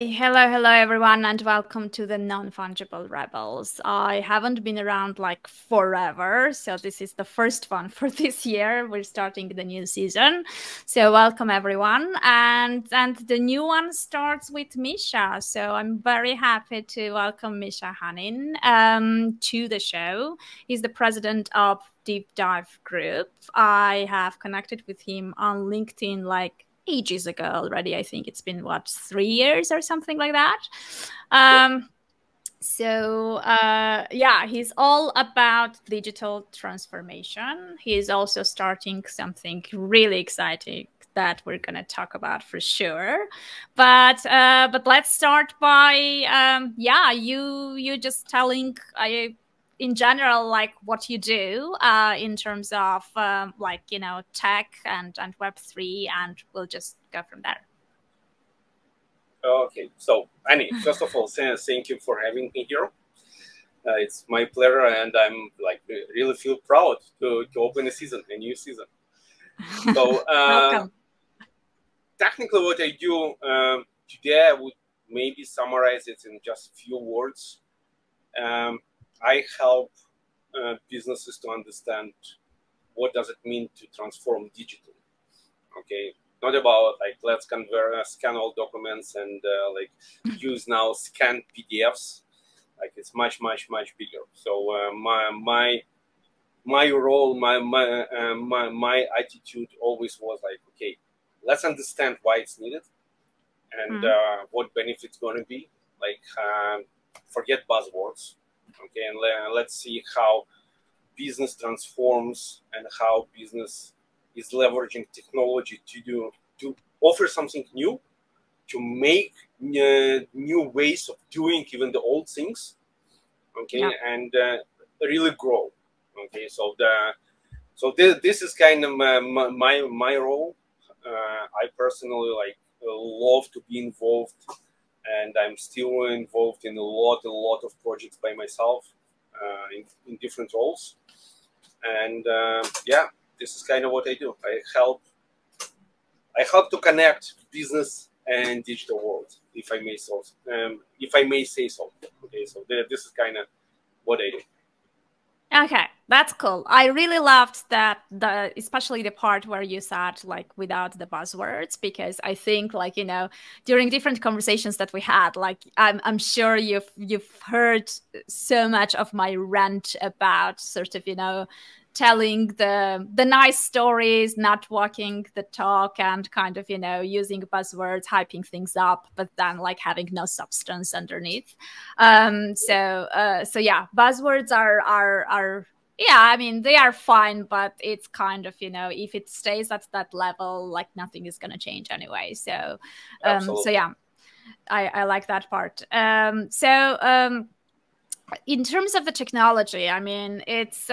Hello everyone, and welcome to the Non-Fungible Rebels. I haven't been around like forever, so this is the first one for this year. We're starting the new season, so welcome everyone. And the new one starts with Misha, so I'm very happy to welcome Misha Hanin to the show. He's the president of Deep Dive Group. I have connected with him on LinkedIn like ages ago already. I think it's been, what, 3 years or something like that. Yeah, he's all about digital transformation. He's also starting something really exciting that we're going to talk about for sure. But let's start by you just telling in general, like what you do in terms of tech and Web3, and we'll just go from there. Okay, so Annie, first of all, thank you for having me here. It's my pleasure, and I'm like really feel proud to open a new season. So welcome. Technically, what I do today, I would maybe summarize it in just a few words. I help businesses to understand what does it mean to transform digitally. Okay, not about like let's scan all documents and like use now scanned PDFs. Like it's much bigger. So my role, my attitude always was like, okay, let's understand why it's needed and what benefits going to be. Like forget buzzwords, okay, and let's see how business transforms and how business is leveraging technology to offer something new, to make new ways of doing even the old things, okay, yeah. And really grow. Okay, so this is kind of my role. I personally like love to be involved, and I'm still involved in a lot of projects by myself in different roles, and yeah. This is kind of what I do. I help to connect business and digital world, if I may say so. Okay, so this is kind of what I do. Okay, that's cool. I really loved that, especially the part where you said like without the buzzwords, because I think like, during different conversations that we had, like I'm sure you've heard so much of my rant about sort of, telling the nice stories, not walking the talk, and kind of, using buzzwords, hyping things up, but then like having no substance underneath. So yeah, buzzwords are yeah, I mean, they are fine, but it's kind of, if it stays at that level, like nothing is going to change anyway. So yeah, I like that part. In terms of the technology, I mean, it's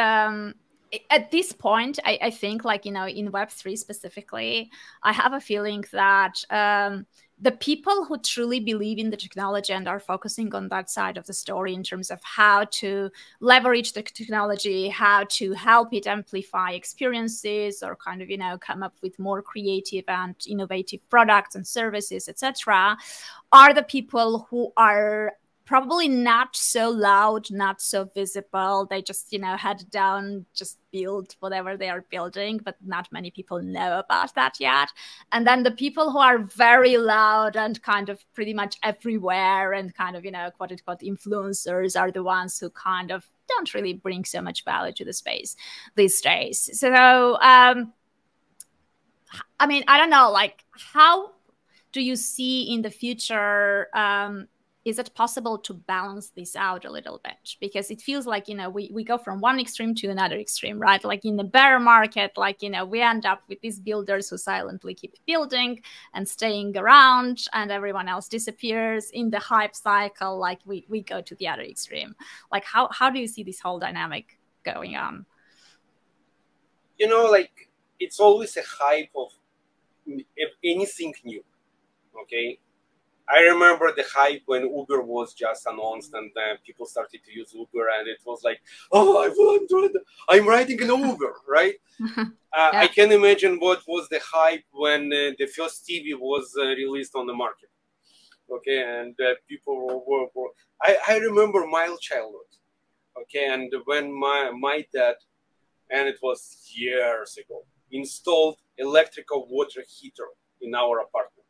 at this point, I think, like, in Web3 specifically, I have a feeling that the people who truly believe in the technology and are focusing on that side of the story in terms of how to leverage the technology, how to help it amplify experiences, or kind of, come up with more creative and innovative products and services, etc., are the people who are probably not so loud, not so visible. They just, head down, just build whatever they are building, but not many people know about that yet. And then the people who are very loud and kind of pretty much everywhere and kind of, quote unquote influencers are the ones who kind of don't really bring so much value to the space these days. So, I mean, I don't know, like, how do you see in the future, is it possible to balance this out a little bit? Because it feels like, we go from one extreme to another extreme, right? Like in the bear market, like, we end up with these builders who silently keep building and staying around, and everyone else disappears. In the hype cycle, like we go to the other extreme. Like how do you see this whole dynamic going on? Like it's always a hype of anything new, okay? I remember the hype when Uber was just announced and people started to use Uber, and it was like, oh, I'm riding an Uber, right? Yeah. I can imagine what was the hype when the first TV was released on the market. Okay, and people were I remember my childhood. Okay, and when my dad, and it was years ago, installed electrical water heater in our apartment.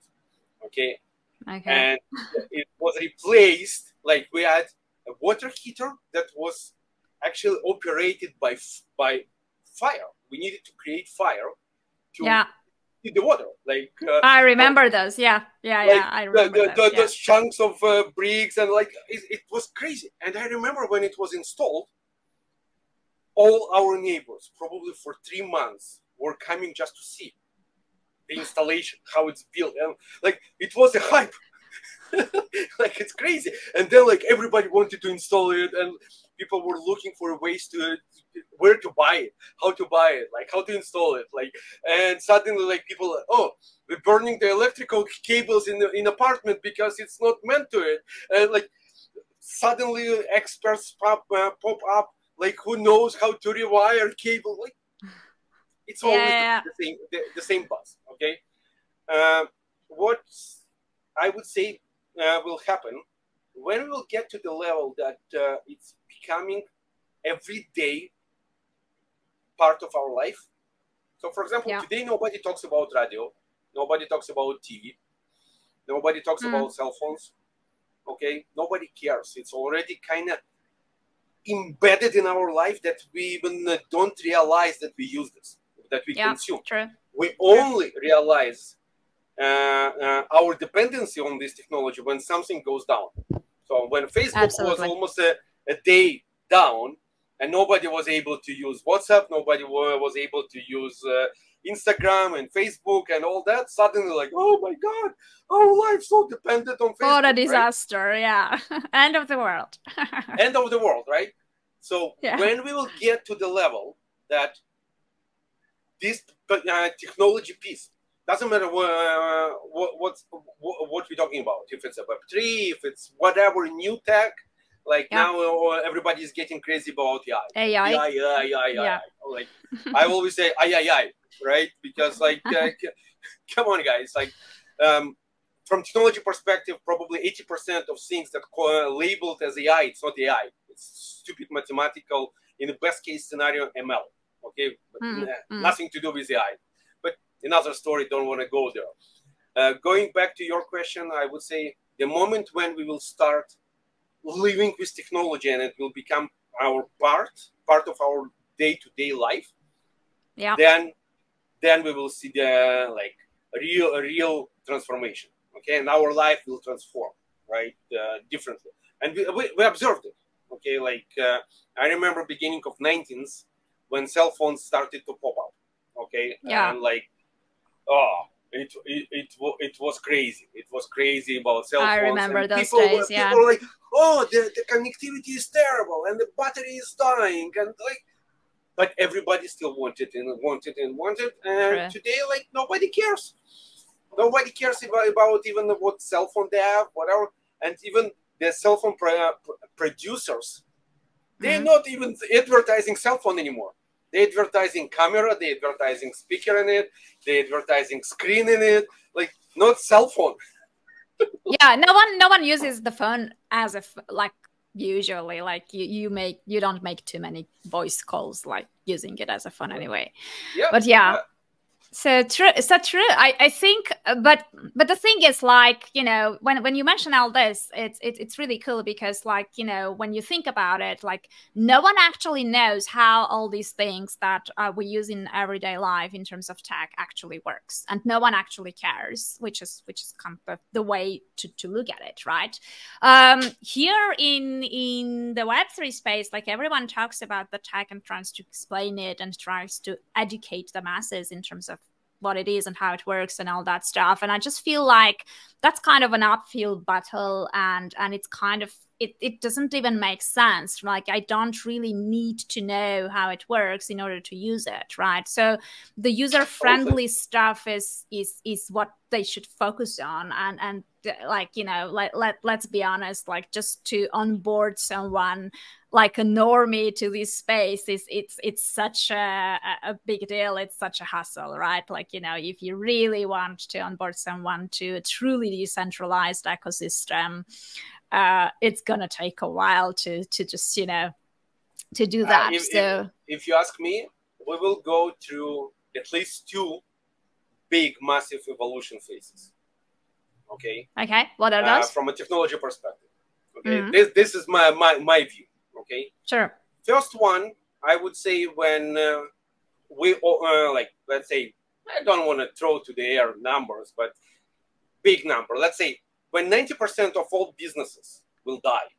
Okay, Okay. and it was replaced. Like we had a water heater that was actually operated by fire. We needed to create fire to Yeah. heat the water. Like I remember those. Yeah. Yeah. like Yeah. I remember those. Yeah. those chunks of bricks, and like it was crazy. And I remember when it was installed, all our neighbors, probably for 3 months, were coming just to see the installation, how it's built, and like it was a hype. Like it's crazy. And then like everybody wanted to install it, and people were looking for ways to where to buy it, how to buy it, like how to install it, like. And suddenly like people, oh, we're burning the electrical cables in apartment because it's not meant to it. And like suddenly experts pop up, like who knows how to rewire cable. Like it's always Yeah. the same buzz. Okay, uh, what I would say will happen when we will get to the level that it's becoming everyday part of our life. So, for example, Yeah. today nobody talks about radio, nobody talks about TV, nobody talks about cell phones. Okay, nobody cares. It's already kind of embedded in our life that we even don't realize that we use this, that we consume. True. We only realize our dependency on this technology when something goes down. So when Facebook was almost a day down, and nobody was able to use WhatsApp, nobody was able to use Instagram and Facebook and all that, suddenly like, oh my God, our life's so dependent on Facebook. What a disaster, right? Yeah. End of the world. End of the world, right? So when we will get to the level that this technology piece, doesn't matter what we're talking about, if it's a Web3, if it's whatever new tech, like now everybody is getting crazy about AI. AI. Like I always say AI, right? Because like, come on, guys. Like from technology perspective, probably 80% of things that labeled as AI, it's not AI. It's stupid mathematical, in the best case scenario, ML. Okay, but nothing to do with AI. But another story, don't want to go there. Going back to your question, I would say the moment when we will start living with technology and it will become our part of our day-to-day life, then we will see the like real transformation. Okay, and our life will transform, right, differently. And we observed it. Okay, like I remember beginning of 19th when cell phones started to pop up. Okay, and like, oh, it was crazy. It was crazy about cell phones. I remember and those people, days. People were like, oh, the connectivity is terrible and the battery is dying, and like, but everybody still wanted. And today, like, nobody cares. Nobody cares about even what cell phone they have, whatever. And even the cell phone producers, they're not even advertising cell phone anymore. They're advertising camera, they're advertising speaker in it, they're advertising screen in it, like not cell phone. Yeah, no one uses the phone as like usually. Like you don't make too many voice calls like using it as a phone anyway. Yeah, but so true. So true. I think, but the thing is, like, you know, when you mention all this, it's really cool because, like, you know, when you think about it, like, no one actually knows how all these things that we use in everyday life in terms of tech actually works, and no one actually cares, which is kind of the way to look at it, right? Here in the Web3 space, like, everyone talks about the tech and tries to explain it and tries to educate the masses in terms of what it is and how it works and all that stuff. And I just feel like that's kind of an uphill battle, and it's kind of it doesn't even make sense. Like, I don't really need to know how it works in order to use it, right? So the user-friendly stuff is what they should focus on, and like, you know, let's be honest, like, just to onboard someone like a normie to this space it's such a big deal. It's such a hassle, right? Like, you know, if you really want to onboard someone to a truly decentralized ecosystem, it's gonna take a while to just, you know, to do that. If you ask me, we will go through at least 2 big, massive evolution phases. Okay. Okay. What are those? From a technology perspective. Okay. This is my view. Okay. Sure. First one, I would say when we like, let's say, I don't want to throw to the air numbers, but big number. Let's say when 90% of all businesses will die.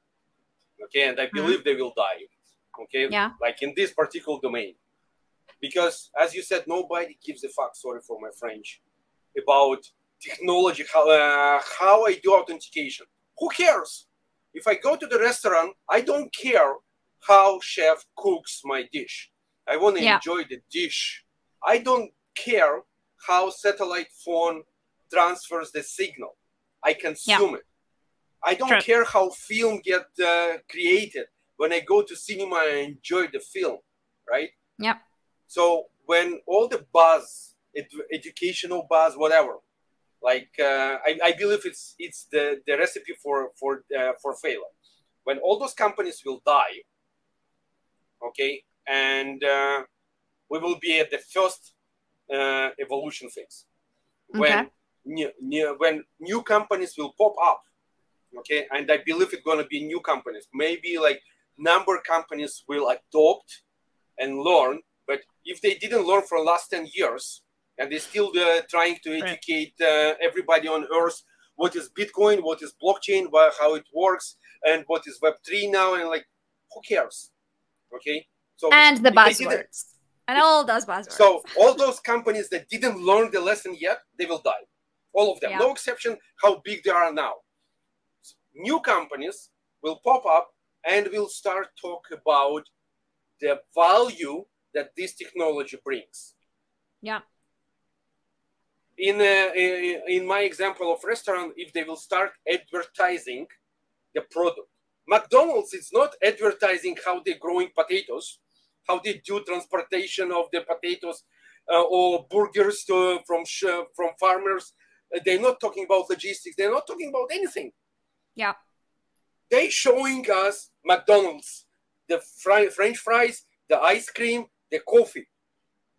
Okay, and I believe they will die. Okay, yeah, like in this particular domain, because as you said, nobody gives a fuck. Sorry for my French, about technology. How I do authentication. Who cares? If I go to the restaurant, I don't care how chef cooks my dish. I want to enjoy the dish. I don't care how satellite phone transfers the signal. I consume it. I don't care how film get created. When I go to cinema, I enjoy the film, right? Yep. So when all the buzz, educational buzz, whatever, like I believe it's the recipe for failure. When all those companies will die, okay, and we will be at the first evolution phase. When when new companies will pop up, okay, and I believe it's going to be new companies. Maybe like number companies will adopt and learn, but if they didn't learn for the last 10 years and they're still trying to educate everybody on earth what is Bitcoin, what is blockchain, how it works, and what is Web3 now, and like, who cares? Okay, so and the buzzwords and all those buzzwords. So all those companies that didn't learn the lesson yet, they will die. All of them, no exception. How big they are now. New companies will pop up and will start talk about the value that this technology brings. Yeah. In my example of restaurant, if they will start advertising the product, McDonald's is not advertising how they're growing potatoes, how they do transportation of the potatoes or burgers from farmers. They're not talking about logistics. They're not talking about anything. Yeah. They showing us McDonald's, the French fries, the ice cream, the coffee.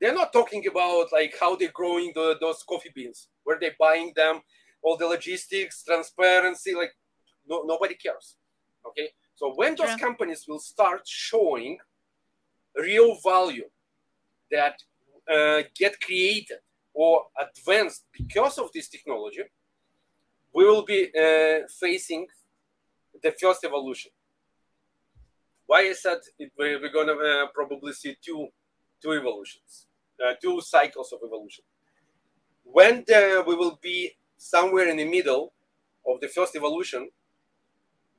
They're not talking about like how they're growing those coffee beans, where they're buying them, all the logistics, transparency, like nobody cares. Okay. So when those companies will start showing real value that get created or advanced because of this technology, we will be facing the first evolution. Why I said we're going to probably see two evolutions, 2 cycles of evolution. When we will be somewhere in the middle of the first evolution,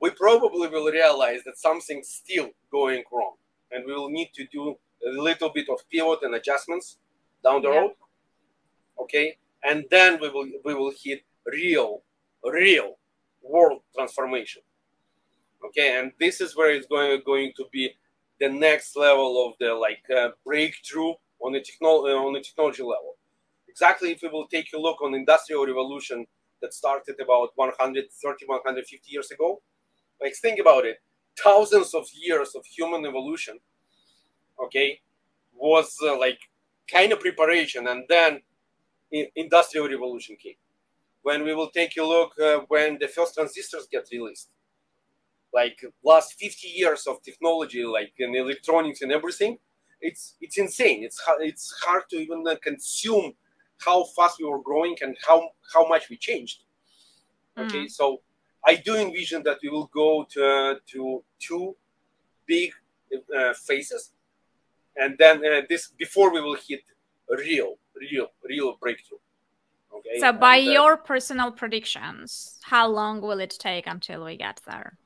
we probably will realize that something's still going wrong, and we will need to do a little bit of pivot and adjustments down the road. Okay, and then we will hit real world transformation. Okay, and this is where it's going to be the next level of the breakthrough on the technology level. Exactly, if we will take a look on the industrial revolution that started about 130, 150 years ago, like think about it, thousands of years of human evolution, okay, was like kind of preparation, and then industrial revolution came. When we will take a look when the first transistors get released, like last 50 years of technology, like in electronics and everything, it's insane. It's hard to even consume how fast we were growing and how much we changed. Okay, so I do envision that we will go to 2 big phases, and then this before we will hit a real breakthrough. Okay. So by your personal predictions, how long will it take until we get there?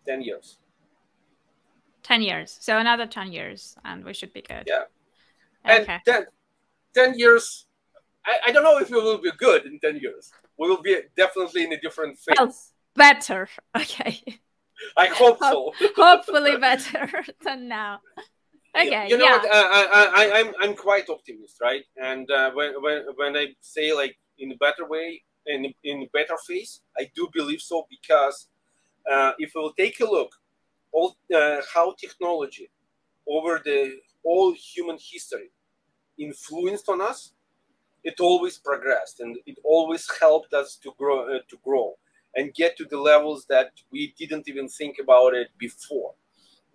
10 years. 10 years. So another 10 years and we should be good. Yeah. Okay. And 10 years, I don't know if we will be good in 10 years. We will be definitely in a different phase. Well, better. Okay. I hope so. Hopefully better than now. Okay. You know what? I'm quite optimist, right? And when I say like in a better way, in better phase. I do believe so, because if we'll take a look how technology over the whole human history influenced on us, it always progressed, and it always helped us to grow and get to the levels that we didn't even think about it before.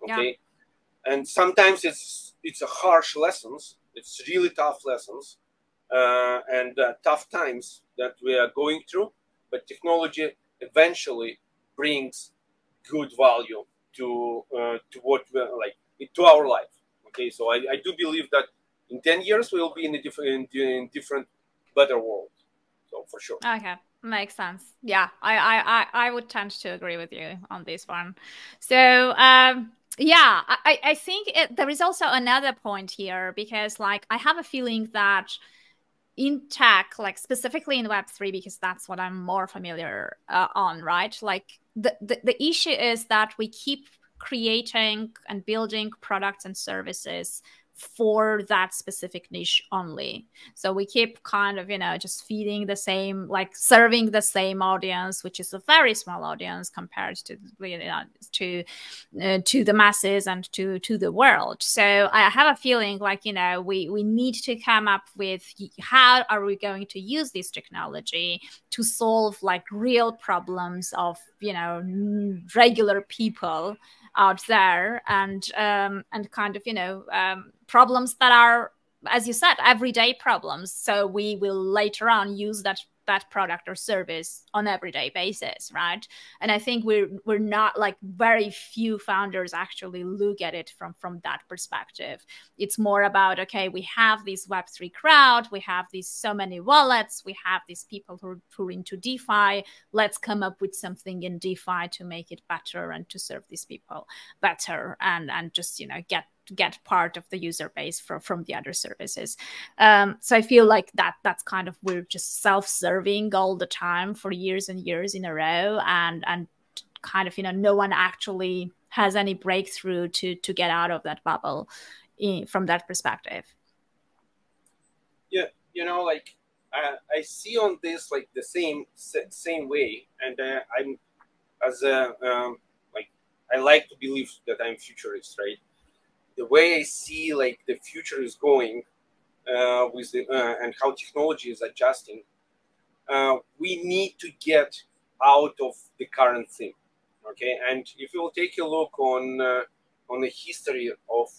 Okay, and sometimes it's a harsh lessons. It's really tough lessons and tough times that we are going through. But technology eventually brings good value to what we like to our life. Okay, so I do believe that in 10 years we'll be in a different, better world. So for sure. Okay, makes sense. Yeah, I would tend to agree with you on this one. So yeah, I think there is also another point here, because like I have a feeling that in tech, like specifically in Web3, because that's what I'm more familiar on, right? Like the issue is that we keep creating and building products and services for that specific niche only. So we keep kind of, just feeding the same, like serving the same audience, which is a very small audience compared to, to the masses and to the world. So I have a feeling like, we need to come up with how are we going to use this technology to solve like real problems of, regular people out there, and kind of problems that are, as you said, everyday problems. So we will later on use that product or service on everyday basis, right? And I think we're not, like, very few founders actually look at it from that perspective. It's more about, okay, we have this Web3 crowd, we have these so many wallets, we have these people who are into DeFi. Let's come up with something in DeFi to make it better and to serve these people better, and just get part of the user base from the other services. So I feel like that's kind of, we're just self-serving all the time for years and years in a row, and kind of no one actually has any breakthrough to get out of that bubble from that perspective. Yeah, like I see on this like the same way, and I'm as a like I like to believe that I'm futurist, right? The way I see like the future is going with the and how technology is adjusting, we need to get out of the current thing. Okay, and if you will take a look on the history of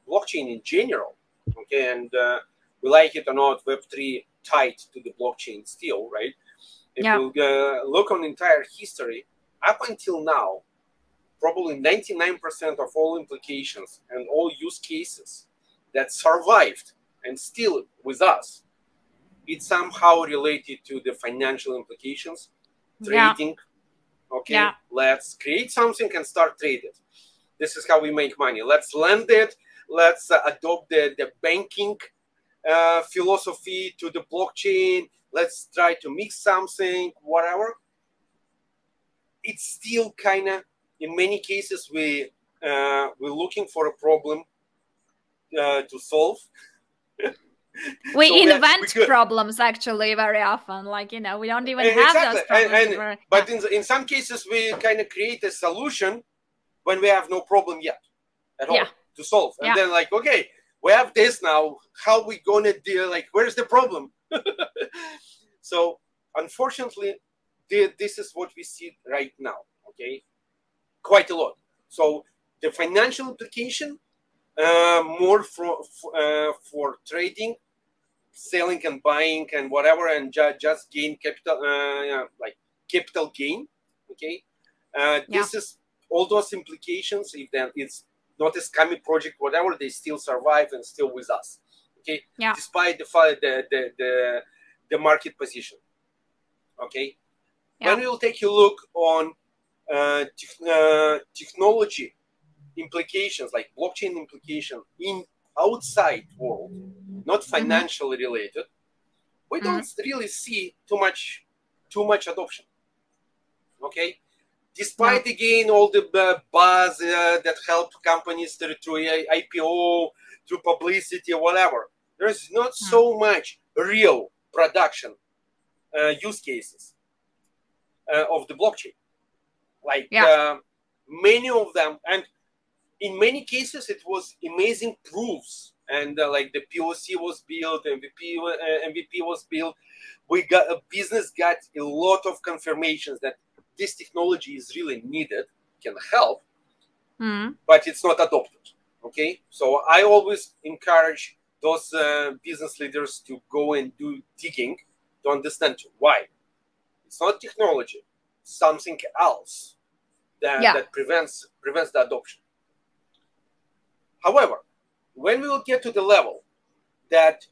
blockchain in general, okay, and we like it or not, Web3 tied to the blockchain still, right? If you look on entire history up until now, probably 99% of all implications and all use cases that survived and still with us, it's somehow related to the financial implications, trading. Okay, let's create something and start trading. This is how we make money. Let's lend it. Let's adopt the banking philosophy to the blockchain. Let's try to mix something, whatever. It's still kind of, in many cases, we're looking for a problem to solve. We so invent problems actually very often. Like, we don't even have those problems. But in some cases, we kind of create a solution when we have no problem yet at all to solve. And then like, okay, we have this now. How are we going to deal? Like, where's the problem? So unfortunately, this is what we see right now. Okay, quite a lot. So the financial implication, more for trading, selling and buying and whatever, and just gain capital, like capital gain. Okay, this is all those implications. If then it's not a scammy project, whatever, they still survive and still with us. Okay, despite the market position. Okay, when we will take a look on technology implications, like blockchain implication in outside world, not financially related, we don't really see too much adoption. Okay, despite again all the buzz that help companies through IPO, through publicity, whatever, there's not so much real production use cases of the blockchain. Like many of them, and in many cases, it was amazing proofs. And like the POC was built, MVP was built. Business got a lot of confirmations that this technology is really needed, can help, but it's not adopted. Okay, so I always encourage those business leaders to go and do digging to understand why. It's not technology, something else that prevents the adoption. However, when we will get to the level that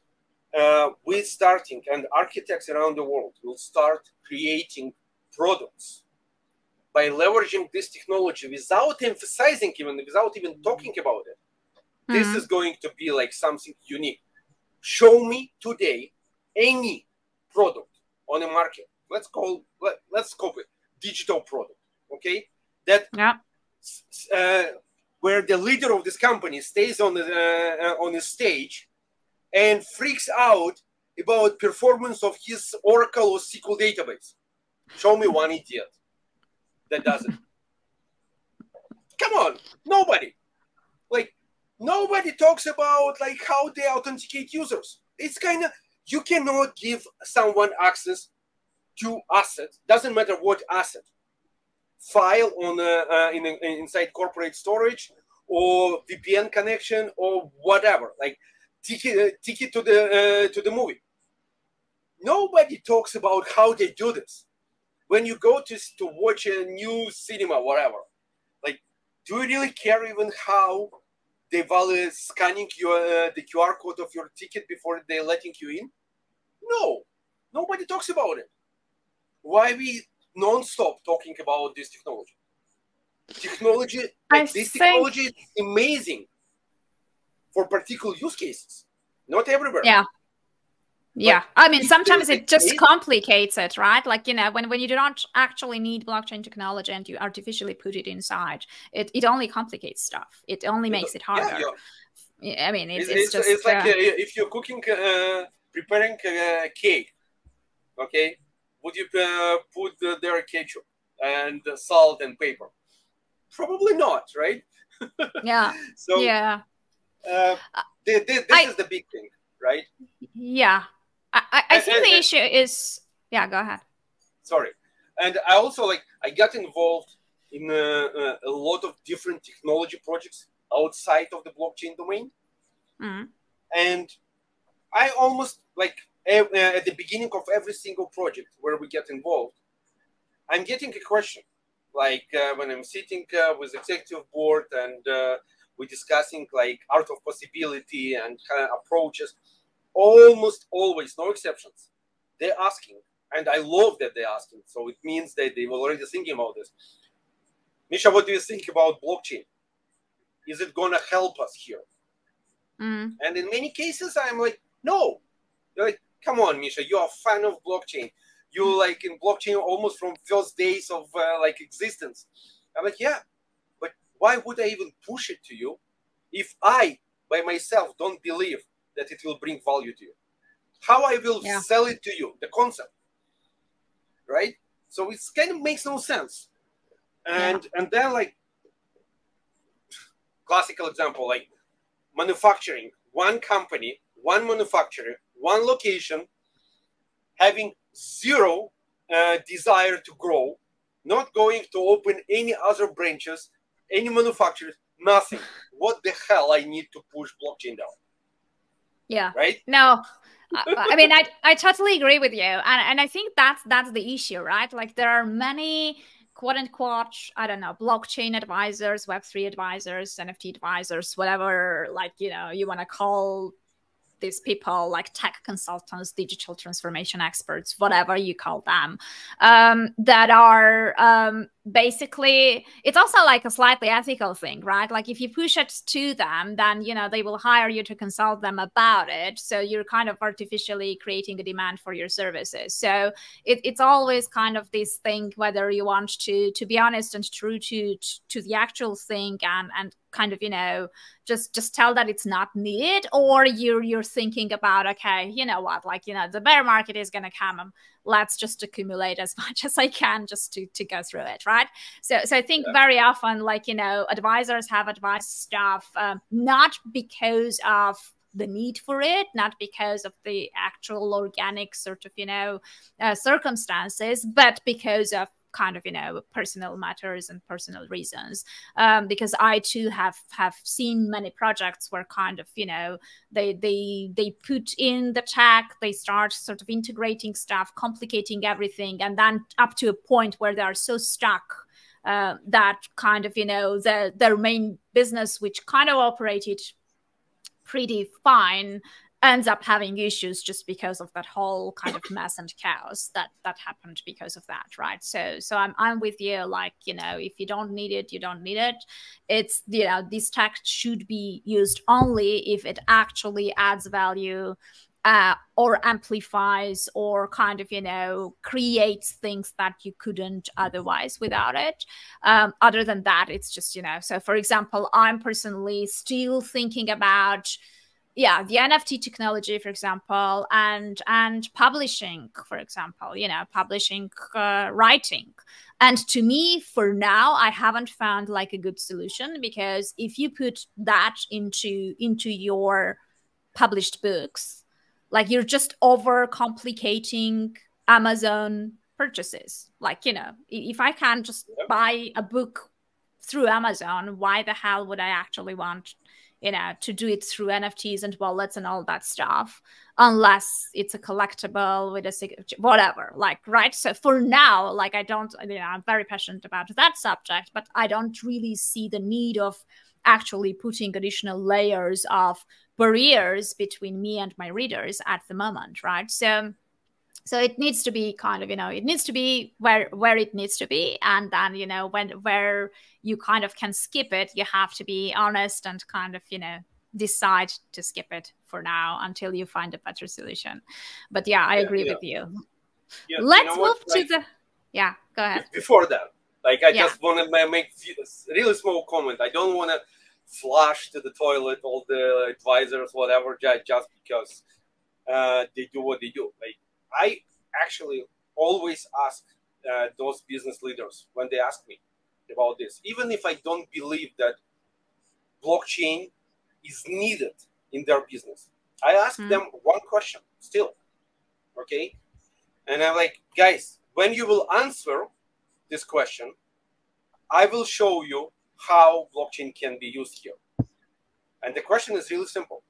we're starting and architects around the world will start creating products by leveraging this technology without emphasizing even, without even talking about it, this is going to be like something unique. Show me today any product on the market. Let's scope it digital product, okay? That where the leader of this company stays on the stage and freaks out about performance of his Oracle or SQL database. Show me one idiot that does it. Come on, nobody. Like, nobody talks about like how they authenticate users. It's kind of, you cannot give someone access to assets, doesn't matter what asset, file on inside corporate storage or VPN connection or whatever, like ticket to the movie. Nobody talks about how they do this. When you go to watch a new cinema, whatever, like, do you really care even how they value scanning the QR code of your ticket before they're letting you in? No, nobody talks about it. Why we non-stop talking about this technology? Technology is amazing for particular use cases, not everywhere. Yeah, I mean, sometimes it just complicates it, right? Like, you know, when you do not actually need blockchain technology and you artificially put it inside, it only complicates stuff. It only makes it harder. I mean, it's just... It's like if you're cooking, preparing a cake, okay? Would you put there ketchup and salt and pepper? Probably not, right? Yeah. So this is the big thing, right? Yeah. I think the issue is... Yeah, go ahead. Sorry. And I also, like, I got involved in a lot of different technology projects outside of the blockchain domain. And I almost, like, at the beginning of every single project where we get involved, I'm getting a question. Like when I'm sitting with executive board and we're discussing like art of possibility and approaches, almost always, no exceptions, they're asking, and I love that they're asking. So it means that they were already thinking about this. Misha, what do you think about blockchain? Is it going to help us here? And in many cases, I'm like, no. They're like, come on, Misha, you're a fan of blockchain. You like in blockchain almost from first days of like existence. I'm like, yeah, but why would I even push it to you if I, by myself, don't believe that it will bring value to you? How I will sell it to you, the concept, right? So it kind of makes no sense. And then like, classical example, like manufacturing, one company, one manufacturer, one location, having zero desire to grow, not going to open any other branches, any manufacturers, nothing. What the hell I need to push blockchain down? Yeah. Right? No, I mean, I totally agree with you. And I think that's the issue, right? Like there are many quote unquote, I don't know, blockchain advisors, Web3 advisors, NFT advisors, whatever, like, you know, you want to call these people, like tech consultants, digital transformation experts, whatever you call them, that are basically, it's also like a slightly ethical thing, right? Like if you push it to them, then, you know, they will hire you to consult them about it. So you're kind of artificially creating a demand for your services. So it's always kind of this thing, whether you want to be honest and true to the actual thing and kind of, you know, just tell that it's not needed, or you're thinking about, okay, you know what, like, you know, the bear market is going to come. let's just accumulate as much as I can just to go through it, right? So I think very often, like, advisors have advised stuff, not because of the need for it, not because of the actual organic sort of, circumstances, but because of kind of personal matters and personal reasons, because I too have seen many projects where kind of they put in the tech, they start sort of integrating stuff, complicating everything, and then up to a point where they are so stuck that kind of their main business, which kind of operated pretty fine, ends up having issues just because of that whole kind of mess and chaos that happened because of that, right? So I'm with you, like, if you don't need it, you don't need it. It's, this tech should be used only if it actually adds value, or amplifies, or kind of creates things that you couldn't otherwise without it. Other than that, it's just so for example, I'm personally still thinking about the NFT technology, for example, and publishing, for example, publishing, writing. And to me, for now, I haven't found like a good solution, because if you put that into your published books, like, you're just over complicating Amazon purchases. Like, if I can just buy a book through Amazon, why the hell would I actually want to do it through NFTs and wallets and all that stuff, unless it's a collectible with a signature, whatever, like, right? So for now, like, I don't, I'm very passionate about that subject, but I don't really see the need of actually putting additional layers of barriers between me and my readers at the moment, right? So it needs to be kind of, it needs to be where it needs to be. And then, where you kind of can skip it, you have to be honest and kind of, decide to skip it for now until you find a better solution. But I agree with you. Let's move to the, go ahead. Before that, like, I just want to make a really small comment. I don't want to flush to the toilet all the advisors, whatever, just because they do what they do. Like, I actually always ask those business leaders when they ask me about this, even if I don't believe that blockchain is needed in their business. I ask them one question still, okay? And I'm like, guys, when you will answer this question, I will show you how blockchain can be used here. And the question is really simple.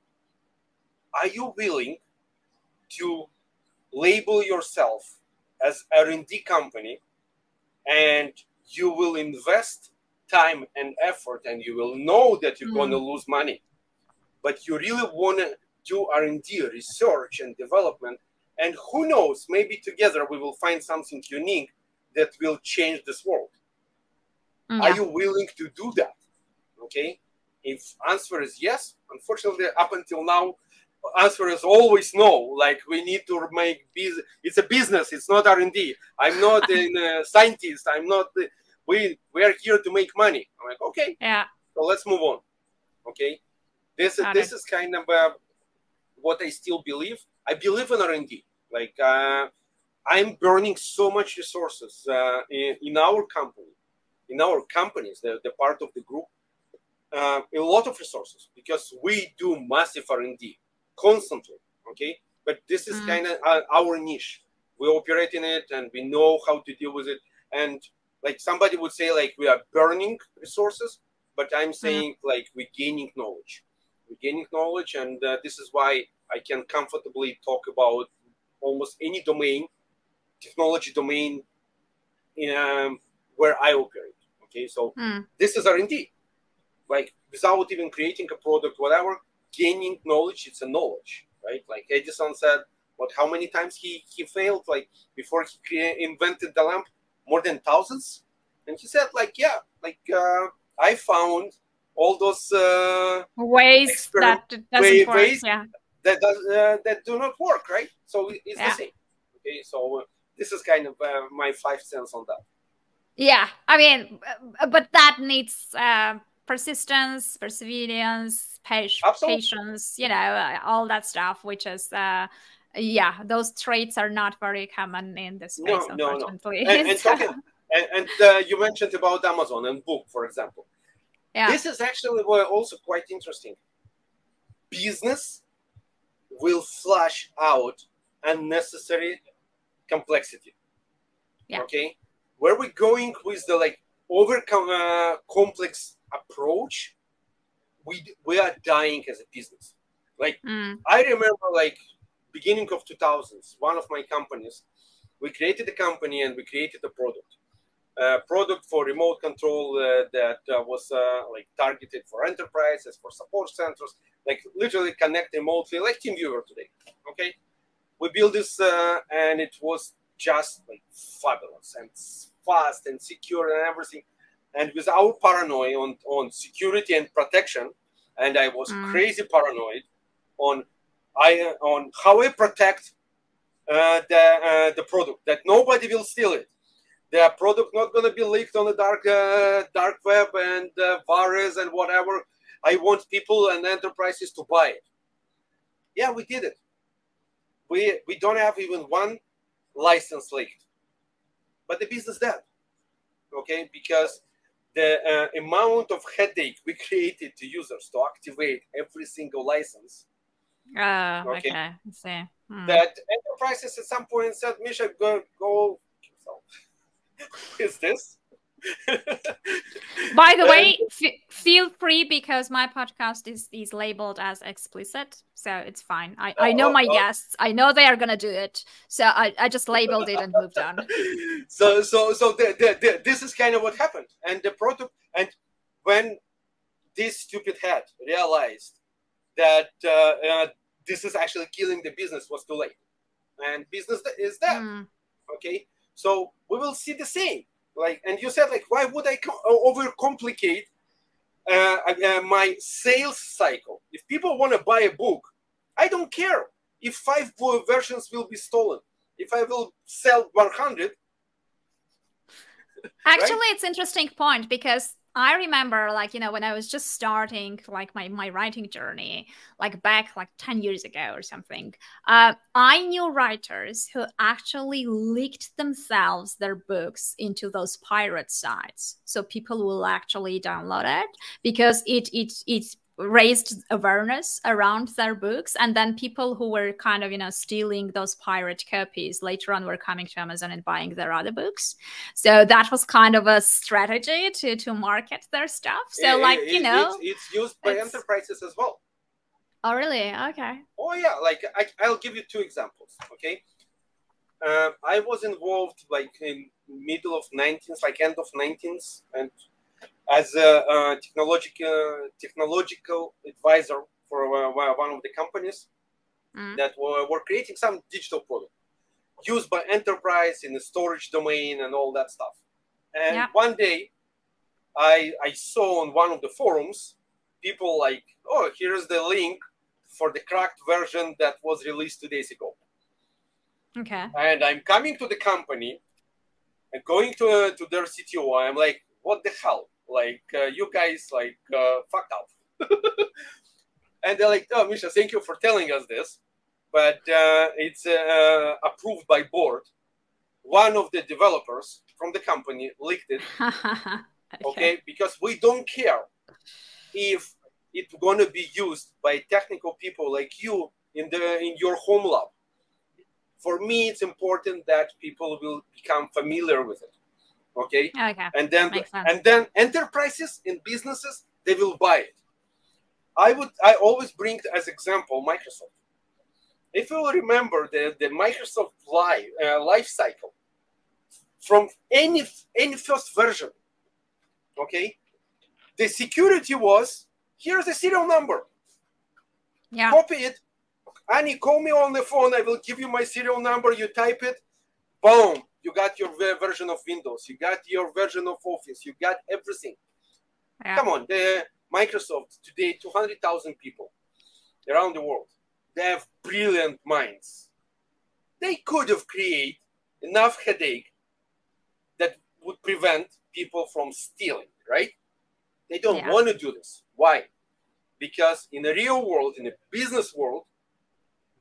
Are you willing to label yourself as R&D company, and you will invest time and effort, and you will know that you're going to lose money, but you really want to do R&D, research and development, and who knows, maybe together we will find something unique that will change this world. Are you willing to do that? Okay. If answer is yes, unfortunately, up until now, answer is always no. Like, we need to make business. It's a business. It's not R&D. I'm not a scientist. I'm not. We are here to make money. I'm like, okay. Yeah. So let's move on. Okay. This is kind of what I still believe. I believe in R&D. Like, I'm burning so much resources in our company, in our companies, the part of the group, a lot of resources, because we do massive R&D constantly, okay? But this is kind of our niche. We operate in it, and we know how to deal with it. And like, somebody would say, like, we are burning resources, but I'm saying, like, we're gaining knowledge. We're gaining knowledge, and this is why I can comfortably talk about almost any domain, technology domain, where I operate. Okay, so this is R&D. Like, without even creating a product, whatever, gaining knowledge, it's a knowledge, right? Like Edison said, how many times he failed, like, before he invented the lamp? More than thousands. And he said, like, I found all those ways that doesn't work, that do not work, right? So it's the same. Okay, so this is kind of my 5 cents on that. Yeah, I mean, but that needs persistence, perseverance, patience, all that stuff, which is Yeah, those traits are not very common in this space, No. unfortunately. And So, talking, and you mentioned about Amazon and book, for example. yeah. This is actually also quite interesting. Business will flush out unnecessary complexity. Yeah. Okay, where we're going with the like overcome complex approach, we are dying as a business. Like I remember, like beginning of 2000s, one of my companies, we created a company and we created a product for remote control that was like targeted for enterprises, for support centers, like literally connect remotely, like TeamViewer today. Okay, we built this and it was just like fabulous and fast and secure and everything. And with our paranoia on security and protection, and I was crazy paranoid on on how I protect the product, that nobody will steal it. The product not going to be leaked on the dark web and virus and whatever. I want people and enterprises to buy it. Yeah, we did it. We don't have even one license leaked, but the business dead. Okay, because the amount of headache we created to users to activate every single license. Okay. I see. That enterprises at some point said, Misha, go yourself. Is this? By the way, feel free, because my podcast is labeled as explicit, so it's fine. I know my guests. I know they are gonna do it, so I just labeled it and moved on. So this is kind of what happened, and the product. And when this stupid head realized that this is actually killing the business, was too late, and business is dead. Okay, so we will see the same. Like, and you said, like, why would I overcomplicate my sales cycle? If people want to buy a book, I don't care if 5 versions will be stolen. If I will sell 100. Actually, right? It's an interesting point, because I remember, like, when I was just starting, like, my writing journey, like back like 10 years ago or something, I knew writers who actually leaked themselves their books into those pirate sites, so people will actually download it, because it raised awareness around their books, and then people who were kind of stealing those pirate copies later on were coming to Amazon and buying their other books. So that was kind of a strategy to market their stuff. So it's used by enterprises as well. Oh really? Okay. Oh yeah, like I'll give you 2 examples. Okay, I was involved like in middle of 19th, like end of 19th, and as a technological advisor for one of the companies that were creating some digital product used by enterprise in the storage domain and all that stuff. And one day I saw on one of the forums people like, oh, here's the link for the cracked version that was released 2 days ago. Okay. And I'm coming to the company and going to their CTO. I'm like, what the hell? Like, you guys, like, fucked up. And they're like, oh, Misha, thank you for telling us this, but it's approved by board. One of the developers from the company leaked it. Okay, because we don't care if it's going to be used by technical people like you in your home lab. For me, it's important that people will become familiar with it. Okay. And then enterprises and businesses, they will buy it. I always bring as example Microsoft. If you will remember the Microsoft life cycle from any first version, okay, the security was, here's the serial number. Yeah. Copy it. Annie, call me on the phone. I will give you my serial number. You type it. Boom. You got your version of Windows. You got your version of Office. You got everything. Yeah. Come on. The Microsoft today, 200,000 people around the world. They have brilliant minds. They could have created enough headache that would prevent people from stealing, right? They don't want to do this. Why? Because in the real world, in the business world,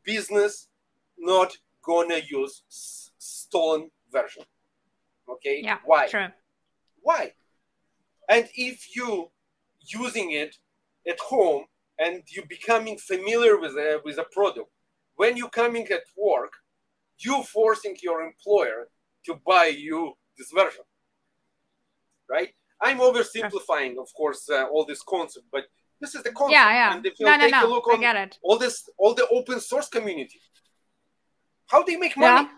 business not gonna use stolen version. Okay, Yeah, why? true. Why? And if you using it at home and you becoming familiar with a product, when you coming at work, you forcing your employer to buy you this version, right? I'm oversimplifying, of course, all this concept, but this is the concept. Yeah, yeah. And if you take a look I on get it. all the open source community, how they make money, Yeah.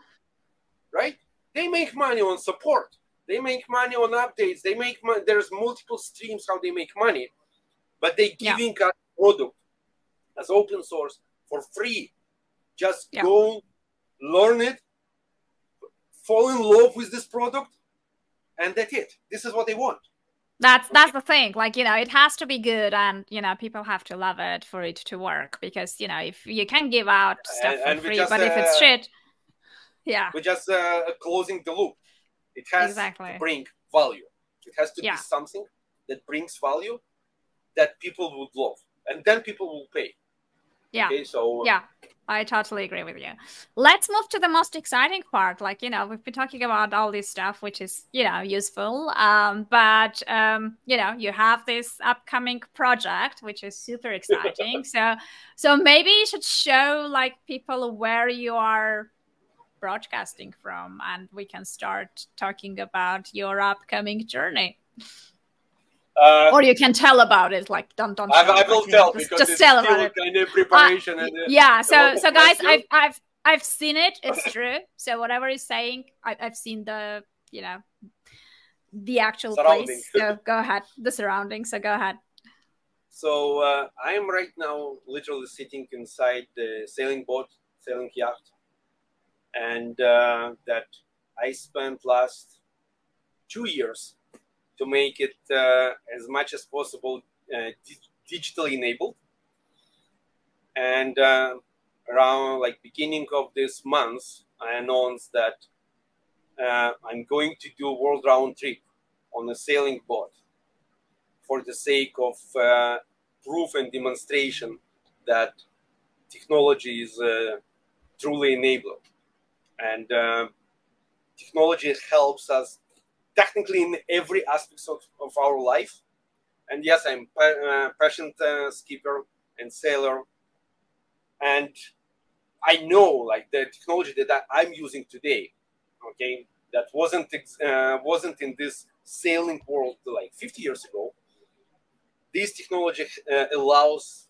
right? They make money on support. They make money on updates. They make money. There's multiple streams how they make money, but they giving us product as open source for free. Just go learn it, fall in love with this product, and that's it. This is what they want. That's the thing. Like, you know, it has to be good, and you know, people have to love it for it to work. Because you know, if you can give out stuff for free, but if it's shit, we're just closing the loop. It has to bring value. It has to be something that brings value that people would love, and then people will pay. Yeah. Okay, so yeah, I totally agree with you. Let's move to the most exciting part. Like, you know, we've been talking about all this stuff, which is, you know, useful. But you know, you have this upcoming project, which is super exciting. so maybe you should show like people where you are broadcasting from, and we can start talking about your upcoming journey. Or you can tell about it, like don't. I will tell because just it's tell still about it. Kind of preparation yeah. So guys, I've seen it. It's true. So whatever he's saying, I've seen the the actual place. So go ahead, the surroundings. So go ahead. So I am right now literally sitting inside the sailing yacht, and that I spent last 2 years to make it as much as possible digitally enabled. And around like beginning of this month, I announced that I'm going to do a world round trip on a sailing boat for the sake of proof and demonstration that technology is truly enabled. And technology helps us technically in every aspect of our life. And yes, I'm a passionate skipper and sailor. And I know like the technology that I'm using today, okay, that wasn't in this sailing world like 50 years ago. This technology allows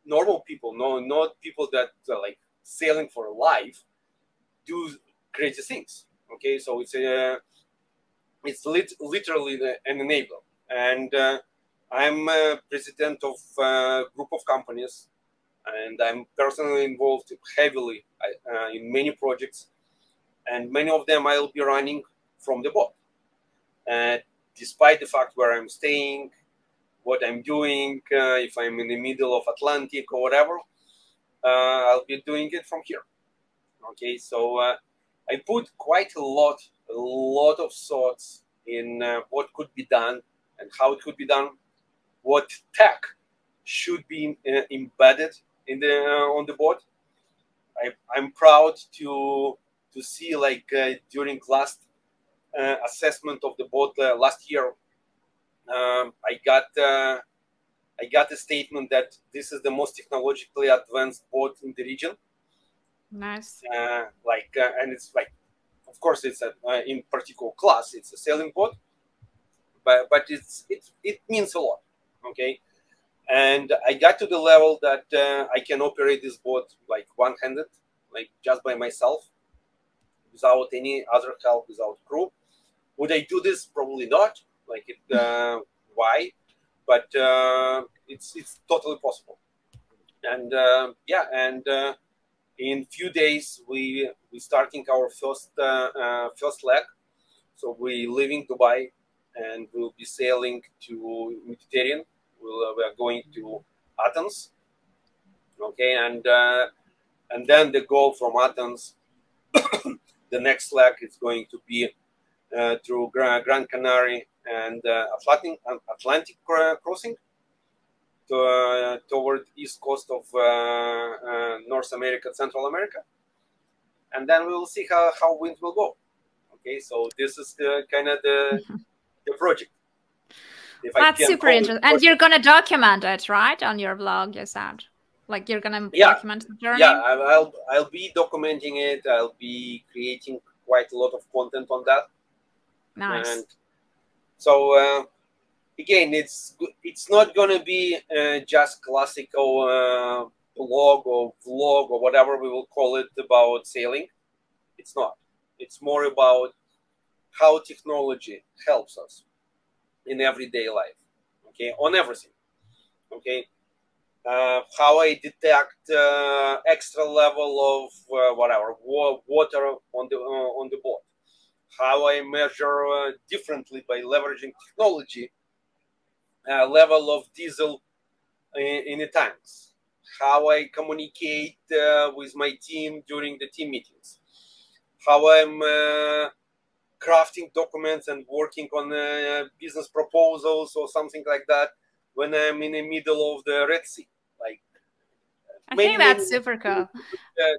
normal people, not people that like sailing for a life, do crazy things. Okay, so it's literally an enabler. And I'm president of a group of companies, and I'm personally involved heavily in many projects, and many of them I'll be running from the boat. Despite the fact where I'm staying, what I'm doing, if I'm in the middle of Atlantic or whatever, I'll be doing it from here. Okay, so I put quite a lot of thoughts in what could be done and how it could be done, what tech should be embedded in the on the boat. I'm proud to see like during last assessment of the boat last year, I got a statement that this is the most technologically advanced boat in the region. Nice. And it's like, of course, it's in particular class. It's a sailing boat, but it means a lot. Okay, and I got to the level that I can operate this boat like one-handed, like just by myself, without any other help, without crew. Would I do this? Probably not. Like it, why? But it's totally possible. And yeah, and in few days we starting our first leg. So we leaving Dubai, and we'll be sailing to Mediterranean. We are going to Athens. Okay, and then the goal from Athens, the next leg is going to be through Gran Canary and Atlantic crossing toward east coast of North America, Central America, and then we will see how wind will go. Okay, so this is the kind of the project. That's super interesting. And you're going to document it, right, on your blog, you said? Like you're going to document the journey? Yeah, I'll be documenting it. I'll be creating quite a lot of content on that. Nice. And so, again, it's not going to be just classical blog or vlog or whatever we will call it about sailing. It's not. It's more about how technology helps us in everyday life, okay, on everything, okay. How I detect extra level of whatever water on the boat. How I measure differently by leveraging technology level of diesel in the tanks. How I communicate with my team during the team meetings. How I'm crafting documents and working on business proposals or something like that when I'm in the middle of the Red Sea. Like, I think that's super cool.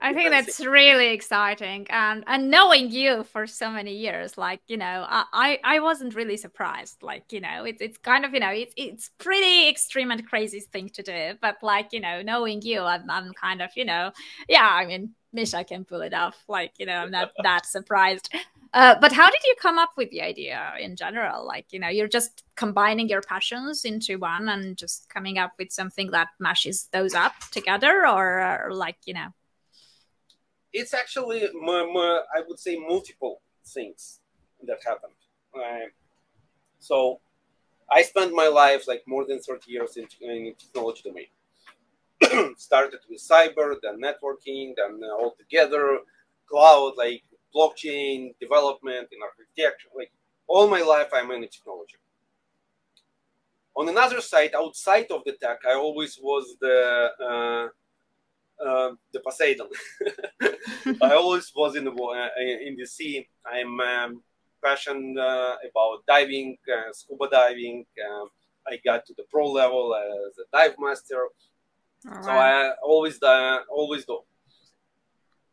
I think that's really exciting, and knowing you for so many years, like, you know, I wasn't really surprised. Like, you know, it's kind of, you know, it's pretty extreme and crazy thing to do, but like, you know, knowing you, I'm kind of, you know, yeah, I mean, Misha can pull it off. Like, you know, I'm not that surprised. But how did you come up with the idea in general? Like, you know, you're just combining your passions into one and just coming up with something that mashes those up together, or like, you know? It's actually, I would say, multiple things that happened. So I spent my life, like, more than 30 years in technology domain. Started with cyber, then networking, then altogether cloud, like blockchain development and architecture. Like, all my life I'm in technology. On another side, outside of the tech, I always was the Poseidon. I always was in the sea. I'm passionate about diving, scuba diving. I got to the pro level as a dive master. Right. So I always do.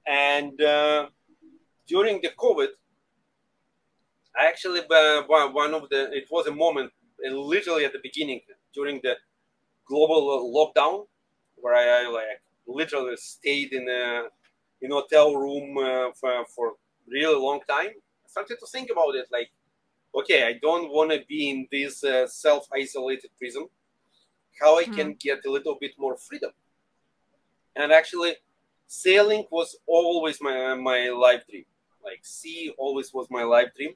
And during the COVID, I actually it was a moment literally at the beginning during the global lockdown where I like literally stayed in a hotel room for really long time. I started to think about it, like, okay, I don't want to be in this self-isolated prison. How I can get a little bit more freedom. And actually, sailing was always my life dream. Like, sea always was my life dream.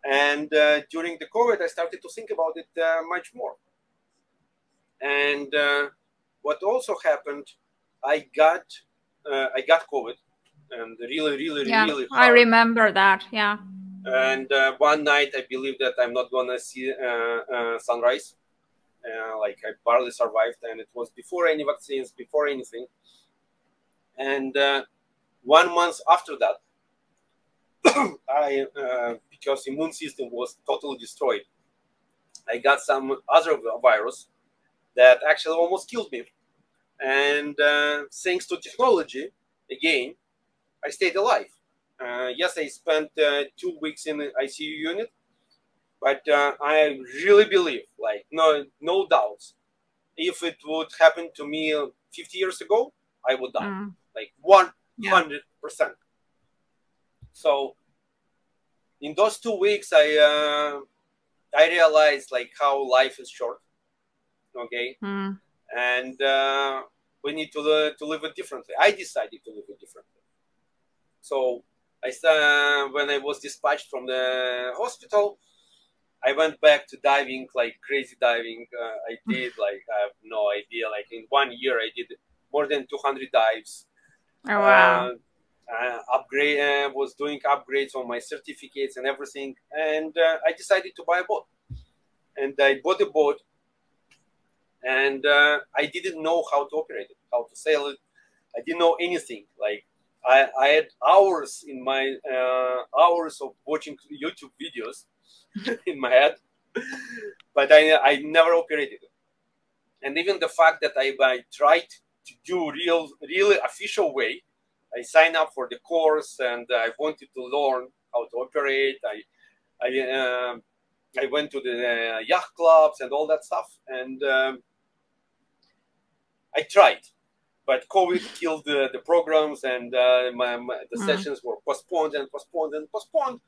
And during the COVID, I started to think about it much more. And what also happened, I got COVID, and really hard. I remember that. Yeah. And one night, I believe that I'm not gonna see sunrise. Like, I barely survived, and it was before any vaccines, before anything. And 1 month after that, I because immune system was totally destroyed, I got some other virus that actually almost killed me. And thanks to technology, again, I stayed alive. Yes, I spent 2 weeks in the ICU unit, but I really believe, like, no doubts, if it would happen to me 50 years ago, I would die, like 100%. So in those 2 weeks, I realized, like, how life is short. Okay, and we need to live it differently. I decided to live it differently. So when I was dispatched from the hospital, I went back to diving, like crazy diving. I did, like, I have no idea. Like, in 1 year, I did more than 200 dives. Oh, wow. Was doing upgrades on my certificates and everything. And I decided to buy a boat. And I bought a boat. And I didn't know how to operate it, how to sail it. I didn't know anything. Like, I had hours in my hours of watching YouTube videos in my head, but I never operated it. And even the fact that I tried to do really official way, I signed up for the course and I wanted to learn how to operate. I went to the yacht clubs and all that stuff, and I tried, but COVID killed the programs, and the sessions were postponed and postponed and postponed.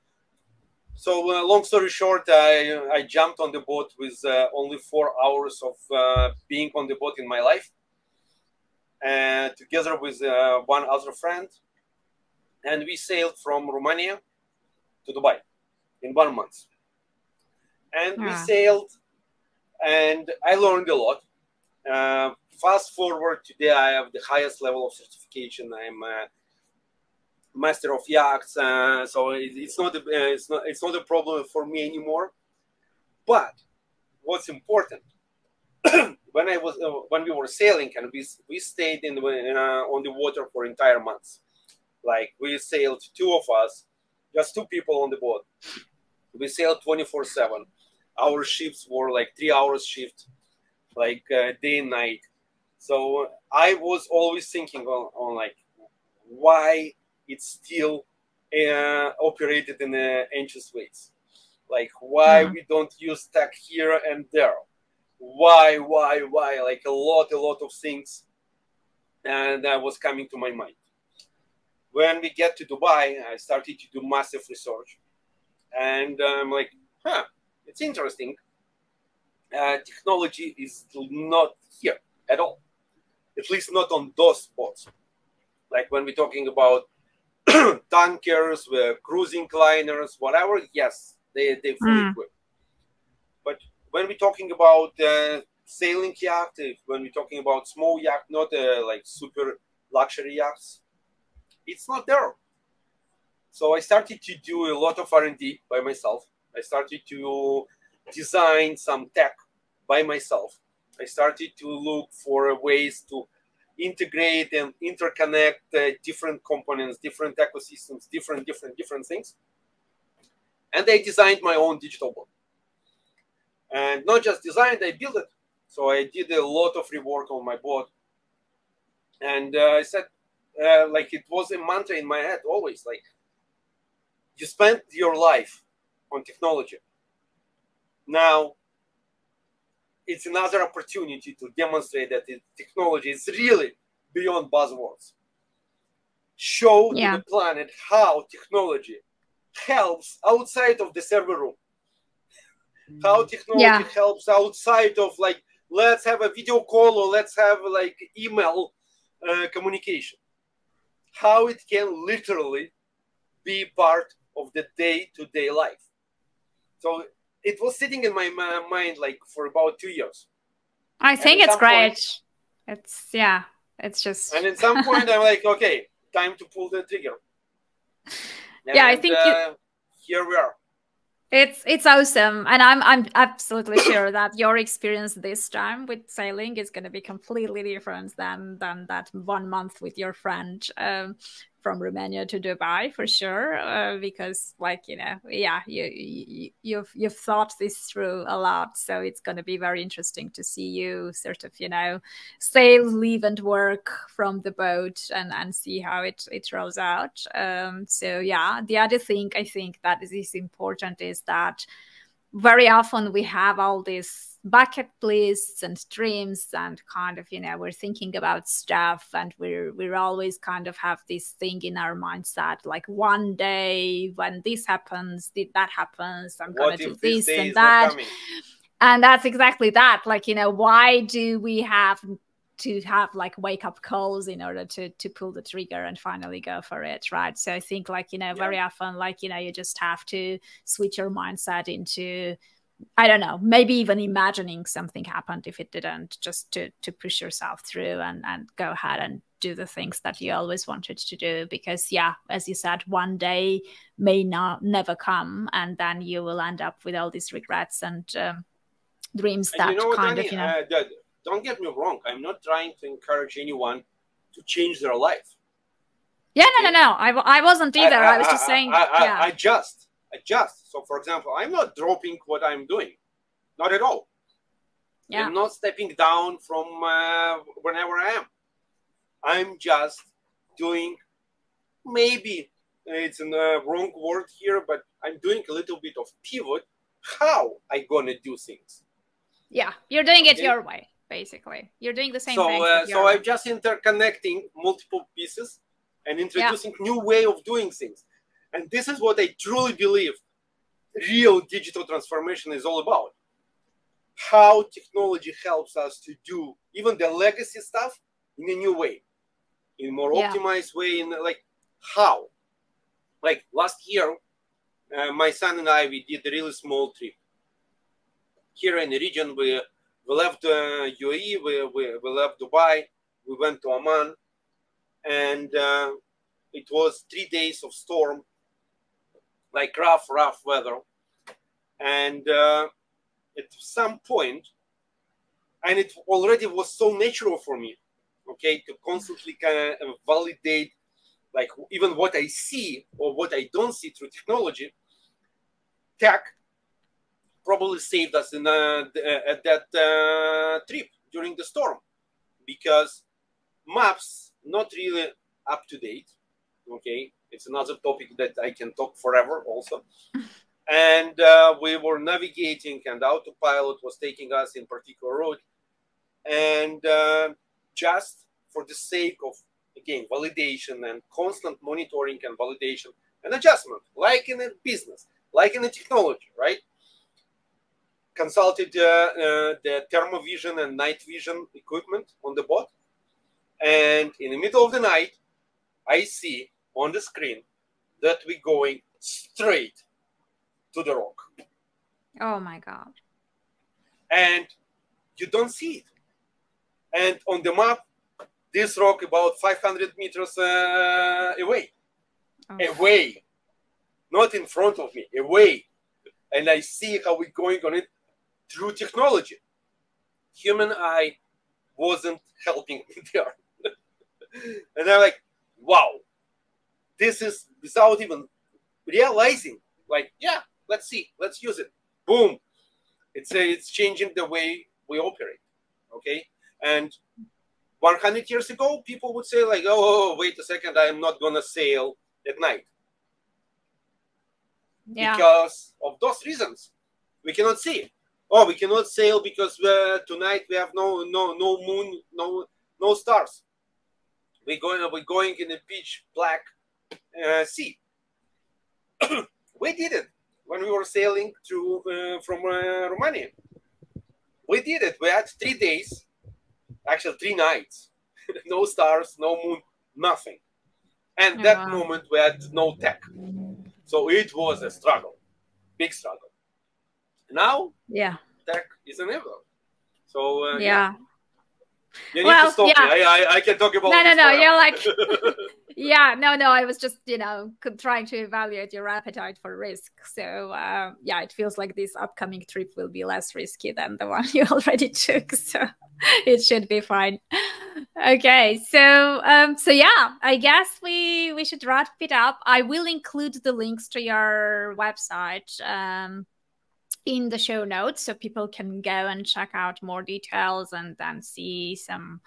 So long story short, I jumped on the boat with only 4 hours of being on the boat in my life, and together with one other friend, and we sailed from Romania to Dubai in 1 month. And we sailed, and I learned a lot. Fast forward today, I have the highest level of certification. I'm a master of yachts, so it's not a problem for me anymore. But what's important, when we were sailing, and we stayed on the water for entire months. Like we sailed, 2 of us, just 2 people on the boat. We sailed 24/7. Our shifts were like 3 hours shift, like day and night. So I was always thinking on like why it's still operated in ancient ways. Like why we don't use tech here and there. Why? Like a lot of things. And that was coming to my mind. When we get to Dubai, I started to do massive research. And I'm like, it's interesting. Technology is not here at all. At least not on those spots. Like when we're talking about tankers, cruising liners, whatever, yes, they're fully equipped. But when we're talking about sailing yacht, when we're talking about small yacht, not like super luxury yachts, it's not there. So I started to do a lot of R&D by myself. I started to design some tech by myself. I started to look for ways to integrate and interconnect different components, different ecosystems, different things. And I designed my own digital boat. And not just designed, I built it. So I did a lot of rework on my boat. And I said, like it was a mantra in my head always, like, you spent your life on technology. Now, it's another opportunity to demonstrate that technology is really beyond buzzwords. Show to the planet how technology helps outside of the server room. How technology helps outside of like, let's have a video call or let's have like email communication. How it can literally be part of the day-to-day life. So it was sitting in my mind like for about 2 years. I think it's great. It's just. And at some point, I'm like, okay, time to pull the trigger. And I think here we are. It's awesome, and I'm absolutely sure that your experience this time with sailing is going to be completely different than that 1 month with your friend from Romania to Dubai, for sure. Because, like, you've thought this through a lot, so it's going to be very interesting to see you sort of sail, live, and work from the boat and see how it rolls out. So yeah, the other thing I think that is important is that very often we have all these bucket lists and dreams and kind of, we're thinking about stuff and we're always kind of have this thing in our mindset, like one day when this happens, that happens, I'm going to do this and that. And that's exactly that. Like, why do we have to have like wake up calls in order to pull the trigger and finally go for it, right? So I think like, very often, like, you just have to switch your mindset into, I don't know, maybe even imagining something happened if it didn't, just to push yourself through and go ahead and do the things that you always wanted to do. Because as you said, one day may never come, and then you will end up with all these regrets and dreams that Hanin, don't get me wrong. I'm not trying to encourage anyone to change their life. Yeah, okay? No. I wasn't either. I was just saying. I adjust. So, for example, I'm not dropping what I'm doing. Not at all. Yeah. I'm not stepping down from whenever I am. I'm just doing, maybe it's a wrong word here, but I'm doing a little bit of pivot. How I gonna do things? Yeah, you're doing it your way, basically. You're doing the same thing. So I'm just interconnecting multiple pieces and introducing new way of doing things. And this is what I truly believe real digital transformation is all about. How technology helps us to do even the legacy stuff in a new way, in a more optimized way, in like how. Like last year, my son and I, we did a really small trip. Here in the region, we left UAE, we left Dubai, we went to Oman, and it was 3 days of storm, like rough weather. And at some point, and it already was so natural for me, okay, to constantly kind of validate, like even what I see or what I don't see through technology. Tech probably saved us in at that trip during the storm, because maps not really up to date. Okay, it's another topic that I can talk forever also. And we were navigating, and autopilot was taking us in particular route, and just for the sake of, again, validation and constant monitoring and validation and adjustment, like in a business, like in a technology, right? Consulted the thermovision and night vision equipment on the boat, and in the middle of the night, I see on the screen that we're going straight to the rock. Oh my God. And you don't see it. And on the map, this rock about 500 meters away. Away. Not in front of me, away. And I see how we're going on it through technology. Human eye wasn't helping me there. And I'm like, wow, this is without even realizing, like, yeah, let's see, let's use it. Boom. It's changing the way we operate. Okay. And 100 years ago, people would say like, oh, wait a second, I'm not going to sail at night. Yeah. Because of those reasons. We cannot see. Oh, we cannot sail because tonight we have no moon, no stars. We're going in a pitch black sea. We did it when we were sailing through from Romania. We did it. We had 3 days, actually 3 nights, no stars, no moon, nothing. And that moment we had no tech. So it was a struggle, big struggle. Now, tech is enabled. So yeah. You need to stop me. I can talk about this. No. You're like, no. I was just, trying to evaluate your appetite for risk. So, it feels like this upcoming trip will be less risky than the one you already took. So it should be fine. Okay. So, I guess we should wrap it up. I will include the links to your website in the show notes, so people can go and check out more details and then see some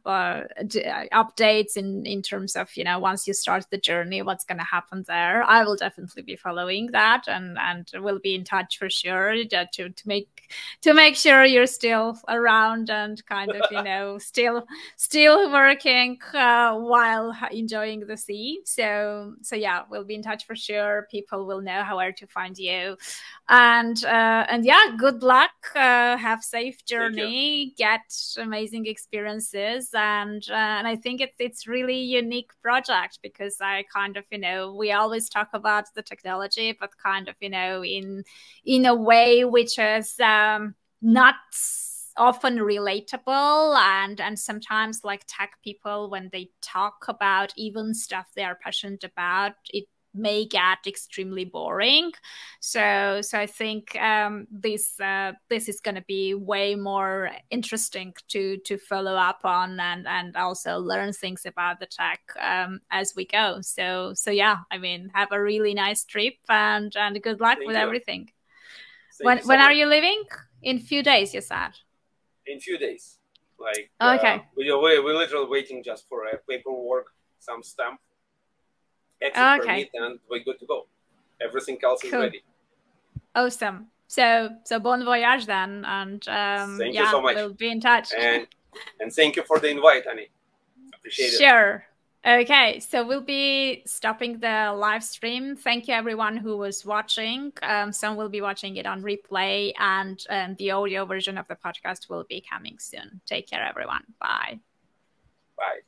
updates in terms of once you start the journey, what's going to happen there. I will definitely be following that, and we'll be in touch for sure to make sure you're still around and kind of still working while enjoying the sea. So yeah, we'll be in touch for sure. People will know where to find you. And good luck. Have safe journey. Get amazing experiences, and I think it's really unique project, because I kind of we always talk about the technology, but kind of in a way which is not often relatable, and sometimes like tech people, when they talk about even stuff they are passionate about, it may get extremely boring. So I think this is going to be way more interesting to follow up on and also learn things about the tech as we go. So yeah, I mean, have a really nice trip and good luck with everything. When are you leaving? In a few days, you said. in few days. Like Okay. we're literally waiting just for paperwork, some stamp, exit permit, and we're good to go. Everything else is ready. Awesome. So bon voyage then, and thank you so much. We'll be in touch. And thank you for the invite, Hanin. Appreciate it. Sure. Okay, so we'll be stopping the live stream. Thank you everyone who was watching. Some will be watching it on replay, and the audio version of the podcast will be coming soon. Take care, everyone. Bye. Bye.